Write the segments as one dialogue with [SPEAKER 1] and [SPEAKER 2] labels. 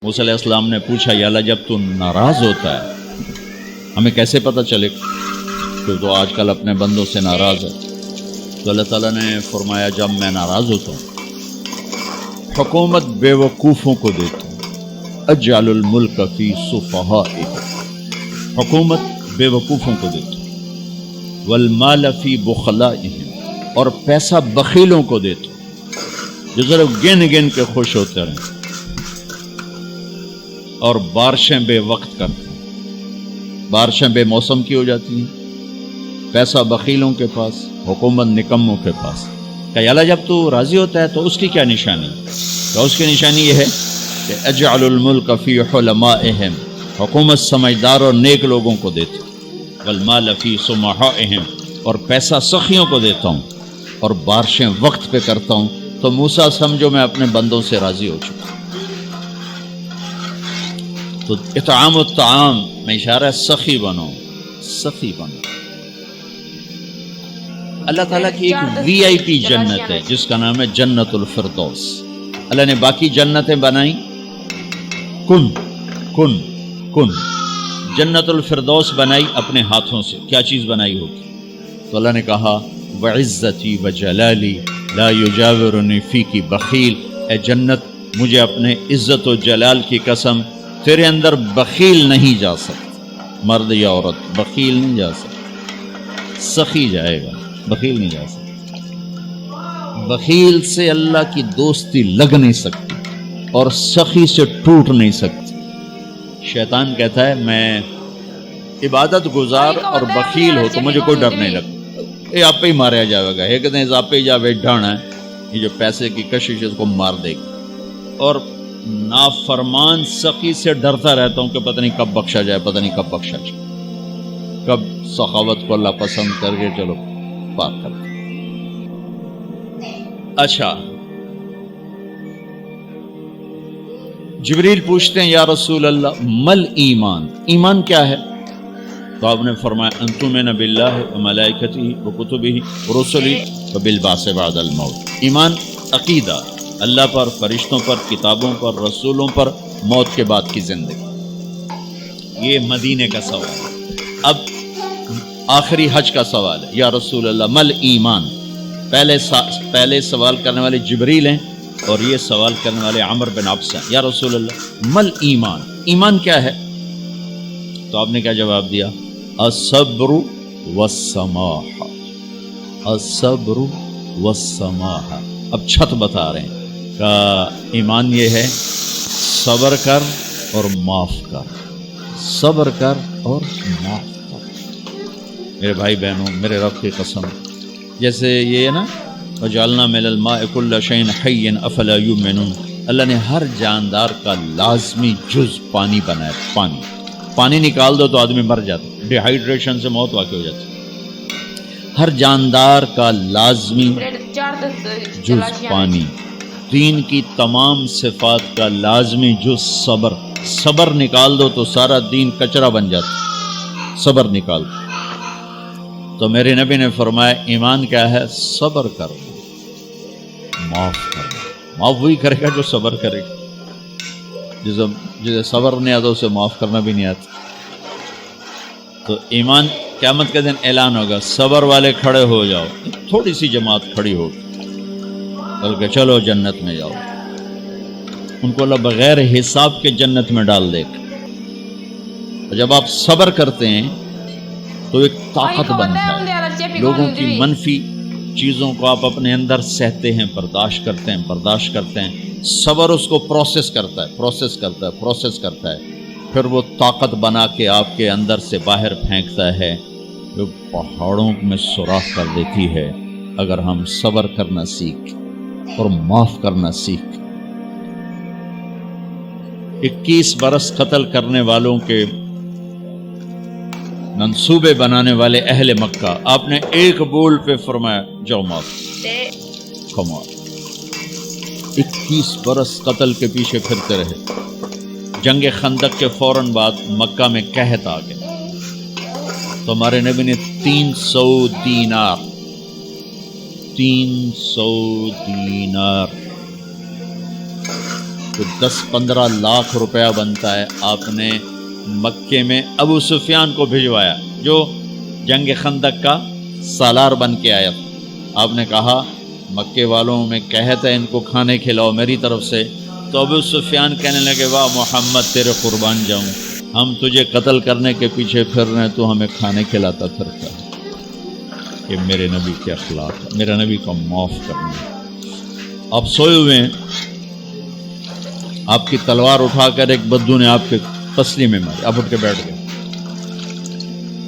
[SPEAKER 1] موسیٰ علیہ السلام نے پوچھا یا اللہ جب تو ناراض ہوتا ہے ہمیں کیسے پتہ چلے کہ تو آج کل اپنے بندوں سے ناراض ہے؟ تو اللہ تعالیٰ نے فرمایا جب میں ناراض ہوتا ہوں حکومت بے وقوفوں کو دیتا ہوں، اجعل الملک فی صفہائہ، حکومت بے وقوفوں کو دیتا ہوں، والمال فی بخلائہم، اور پیسہ بخیلوں کو دیتا ہوں جو صرف گن گن کے خوش ہوتے رہیں، اور بارشیں بے وقت کرتے ہیں، بارشیں بے موسم کی ہو جاتی ہیں، پیسہ بخیلوں کے پاس، حکومت نکموں کے پاس۔ کہ اللہ جب تو راضی ہوتا ہے تو اس کی کیا نشانی؟ تو اس کی نشانی یہ ہے کہ اجعل الملک فی حلمائہم، حکومت سمجھدار اور نیک لوگوں کو دیتا ہوں، والمال فی سمحائہم، اور پیسہ سخیوں کو دیتا ہوں، اور بارشیں وقت پہ کرتا ہوں۔ تو موسیٰ سمجھو میں اپنے بندوں سے راضی ہو چکا ہوں۔ تو اطعام الطعام میں اشارہ ہے سخی بنو، سخی بنو۔ اللہ تعالیٰ کی ایک وی آئی پی جنت ہے جس کا نام ہے جنت الفردوس۔ اللہ نے باقی جنتیں بنائیں کن کن کن، جنت الفردوس بنائی اپنے ہاتھوں سے۔ کیا چیز بنائی ہوگی؟ تو اللہ نے کہا وعزتی وجلالی لا یجاورنی فیکی بخیل، اے جنت مجھے اپنے عزت و جلال کی قسم تیرے اندر بخیل نہیں جا سکتا، مرد یا عورت بخیل نہیں جا سکتا، سخی جائے گا، بخیل نہیں جا سکتا۔ بخیل سے اللہ کی دوستی لگ نہیں سکتی اور سخی سے ٹوٹ نہیں سکتی۔ شیطان کہتا ہے میں عبادت گزار اور بخیل ہو تو مجھے کوئی ڈر نہیں لگتا، یہ آپ پہ ہی ماریا جائے گا، ایک دن آپ پہ جاوے ڈھانا ہے، یہ جو پیسے کی کشش اس کو مار دے گی۔ اور نافرمان سخی سے ڈرتا رہتا ہوں کہ پتہ نہیں کب بخشا جائے، پتہ نہیں کب بخشا جائے، کب سخاوت کو اللہ پسند کر کے چلو پار کر دیں۔ اچھا، جبریل پوچھتے ہیں یا رسول اللہ مل ایمان، ایمان کیا ہے؟ تو آپ نے فرمایا ان تؤمن باللہ وملائکتہ وکتبہ ورسلہ وبالبعث بعد الموت۔ ایمان عقیدہ، اللہ پر، فرشتوں پر، کتابوں پر، رسولوں پر، موت کے بعد کی زندگی۔ یہ مدینے کا سوال ہے۔ اب آخری حج کا سوال ہے یا رسول اللہ مل ایمان۔ پہلے سوال کرنے والے جبریل ہیں اور یہ سوال کرنے والے عمر بن عبس ہیں۔ یا رسول اللہ مل ایمان، ایمان کیا ہے؟ تو آپ نے کیا جواب دیا؟ الصبر والسماح، الصبر والسماح۔ اب چھت بتا رہے ہیں کہ ایمان یہ ہے صبر کر اور معاف کر، صبر کر اور معاف کر۔ میرے بھائی بہنوں، میرے رب کی قسم، جیسے یہ ہے نا وجعلنا من الماء كل شيء حي افلا يؤمنون، اللہ نے ہر جاندار کا لازمی جز پانی بنایا۔ پانی نکال دو تو آدمی مر جاتا، ڈی ہائیڈریشن سے موت واقع ہو جاتی۔ ہر جاندار کا لازمی جز پانی، دین کی تمام صفات کا لازمی جز صبر، صبر نکال دو تو سارا دین کچرا بن جاتا، صبر نکال دو۔ تو میرے نبی نے فرمایا ایمان کیا ہے؟ صبر کرنا، معاف کرنا۔ معاف وہی کرے گا جو صبر کرے گا، جسے صبر نہیں آتا اسے معاف کرنا بھی نہیں آتا۔ تو ایمان قیامت کے دن اعلان ہوگا صبر والے کھڑے ہو جاؤ، تھوڑی سی جماعت کھڑی ہوگی، بلکہ چلو جنت میں جاؤ۔ ان کو اللہ بغیر حساب کے جنت میں ڈال دے گا۔ اور جب آپ صبر کرتے ہیں تو ایک طاقت بنتا ہے، لوگوں کی منفی چیزوں کو آپ اپنے اندر سہتے ہیں، برداشت کرتے ہیں۔ صبر اس کو پروسیس کرتا ہے، پھر وہ طاقت بنا کے آپ کے اندر سے باہر پھینکتا ہے جو پہاڑوں میں سوراخ کر دیتی ہے اگر ہم صبر کرنا سیکھ اور معاف کرنا سیکھ۔ 21 برس قتل کرنے والوں کے منصوبے بنانے والے اہل مکہ، آپ نے ایک بول پہ فرمایا جاؤ معاف۔ کمال، 21 برس قتل کے پیچھے پھرتے رہے۔ جنگ خندق کے فوراً بعد مکہ میں قحط آ گیا، تو ہمارے نبی نے 300 دینار تو 10-15 لاکھ روپیہ بنتا ہے. آپ نے مکے میں ابو سفیان کو بھجوایا جو جنگ خندق کا سالار بن کے آیا. آپ نے کہا مکے والوں میں کہتے ان کو کھانے کھلاؤ میری طرف سے. تو ابو سفیان کہنے لگے واہ محمد تیرے قربان جاؤں، ہم تجھے قتل کرنے کے پیچھے پھر رہے ہیں تو ہمیں کھانے کھلاتا پھرتا ہے. کہ میرے نبی کے اخلاق، میرا نبی کو معاف کرنا. آپ سوئے ہوئے ہیں، آپ کی تلوار اٹھا کر ایک بدو نے آپ کے پسلی میں ماری، آپ اٹھ کے بیٹھ گئے.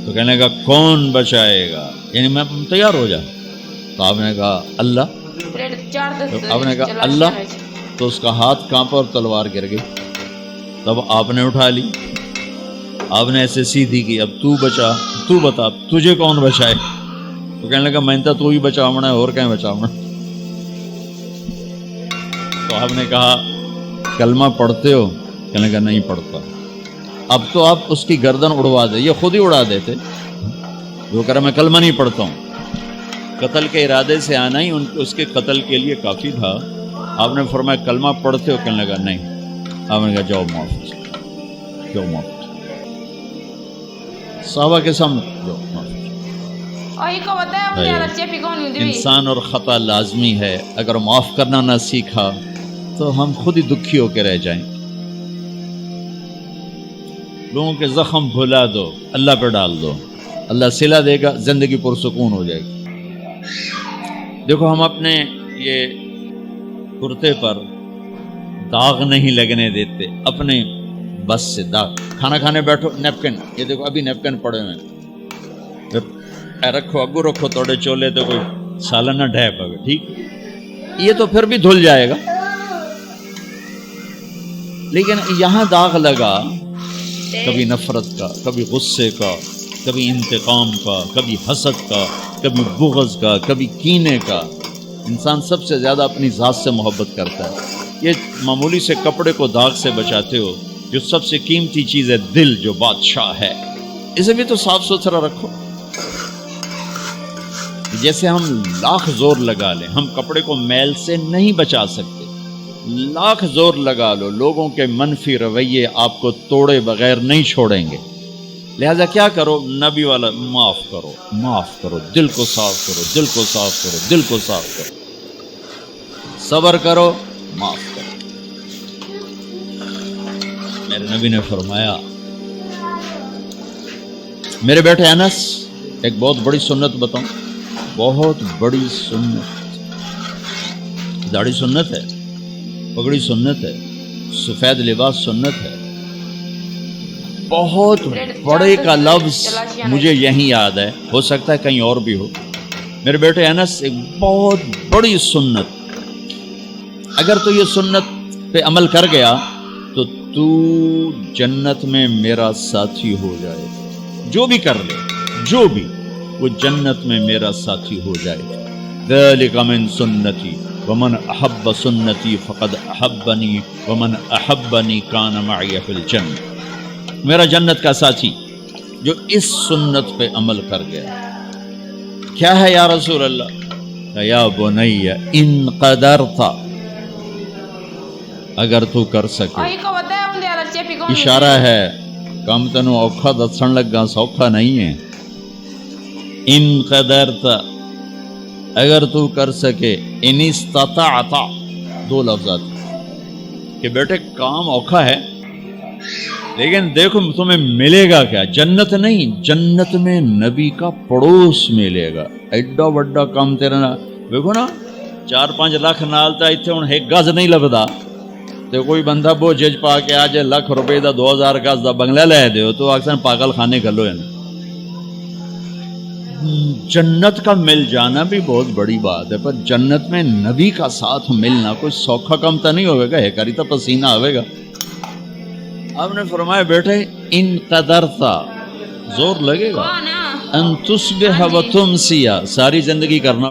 [SPEAKER 1] تو کہنے کا کون بچائے گا، یعنی میں تیار ہو جا. تو آپ نے کہا اللہ. آپ نے کہا اللہ، تو اس کا ہاتھ کانپا اور تلوار گر گئی. تب آپ نے اٹھا لی، آپ نے ایسے سیدھی کی، اب تو بچا، تو بتا تجھے کون بچائے. تو کہنے لگا میں تو ہی بچاؤنا ہے اور کہیں بچاؤنا. تو آپ نے کہا کلمہ پڑھتے ہو؟ کہنے لگا نہیں پڑھتا. اب تو آپ اس کی گردن اڑوا دے، یہ خود ہی اڑا دیتے. وہ کہہ رہا میں کلمہ نہیں پڑھتا ہوں. قتل کے ارادے سے آنا ہی اس کے قتل کے لیے کافی تھا. آپ نے فرمایا کلمہ پڑھتے ہو؟ کہنے لگا نہیں. آپ نے کہا جاؤ معاف، جاؤ معاف. صحابہ کے سامنے جاؤ معاف. انسان اور خطا لازمی ہے، اگر معاف کرنا نہ سیکھا تو ہم خود ہی دکھی ہو کے رہ جائیں. لوگوں کے زخم بھلا دو، اللہ پہ ڈال دو، اللہ صلہ دے گا، زندگی پرسکون ہو جائے گی. دیکھو ہم اپنے یہ کرتے پر داغ نہیں لگنے دیتے، اپنے بس سے داغ. کھانا کھانے بیٹھو نیپکن، یہ دیکھو ابھی نیپکن پڑے ہوئے ہیں، رکھو اگو رکھو توڑے چولے تو کوئی سالن نہ ڈھے پاوے. ٹھیک یہ تو پھر بھی دھل جائے گا، لیکن یہاں داغ لگا کبھی نفرت کا، کبھی غصے کا، کبھی انتقام کا، کبھی حسد کا، کبھی بغض کا، کبھی کینے کا. انسان سب سے زیادہ اپنی ذات سے محبت کرتا ہے. یہ معمولی سے کپڑے کو داغ سے بچاتے ہو، جو سب سے قیمتی چیز ہے دل جو بادشاہ ہے، اسے بھی تو صاف ستھرا رکھو. جیسے ہم لاکھ زور لگا لیں، ہم کپڑے کو میل سے نہیں بچا سکتے. لاکھ زور لگا لو، لوگوں کے منفی رویے آپ کو توڑے بغیر نہیں چھوڑیں گے. لہذا کیا کرو، نبی والا معاف کرو، معاف کرو، دل کو صاف کرو، دل کو صاف کرو، دل کو صاف کرو، صبر کرو، معاف کرو. میرے نبی نے فرمایا، میرے بیٹے انس ایک بہت بڑی سنت بتاؤں، بہت بڑی سنت. داڑھی سنت ہے، پگڑی سنت ہے، سفید لباس سنت ہے. بہت بڑے کا لفظ مجھے یہیں یاد ہے، ہو سکتا ہے کہیں اور بھی ہو. میرے بیٹے انس ایک بہت بڑی سنت، اگر تو یہ سنت پہ عمل کر گیا تو جنت میں میرا ساتھی ہو جائے. جو بھی کر لے، جو بھی، وہ جنت میں میرا ساتھی ہو جائے. ذالک من سنتی ومن احب سنتی فقد احبنی ومن احبنی کان معی فی الجنہ. میرا جنت کا ساتھی جو اس سنت پہ عمل کر گیا. کیا ہے یا رسول اللہ؟ یا بنی ان قدرت، اگر تو کر سکے. اشارہ ہے کم تنو اوکھا دسن لگا، سوکھا نہیں ہے. ان قدرت، اگر تو کر سکے. ان استطاعت، دو لفظات کہ بیٹے کام اوکھا ہے لیکن دیکھو تمہیں ملے گا کیا. جنت نہیں، جنت میں نبی کا پڑوس ملے گا. ایڈا وڈا کام تیرا نا دیکھو نا، 4-5 لاکھ نالتا اتنے ہوں ایک گز نہیں لبدا. تو کوئی بندہ بوجھ پا کے آج ₹1,00,000 دا 2000 گز دا بنگلہ لے دیو تو اکثر پاگل خانے گلو ہے. جنت کا مل جانا بھی بہت بڑی بات ہے، پر جنت میں نبی کا ساتھ ملنا کوئی سوکھا کم تو نہیں ہوئے گا، ہے کری تو پسینہ آئے گا. آپ نے فرمایا بیٹے ان قدرتا، زور لگے گا، ان تصبح و تمسیا، ساری زندگی کرنا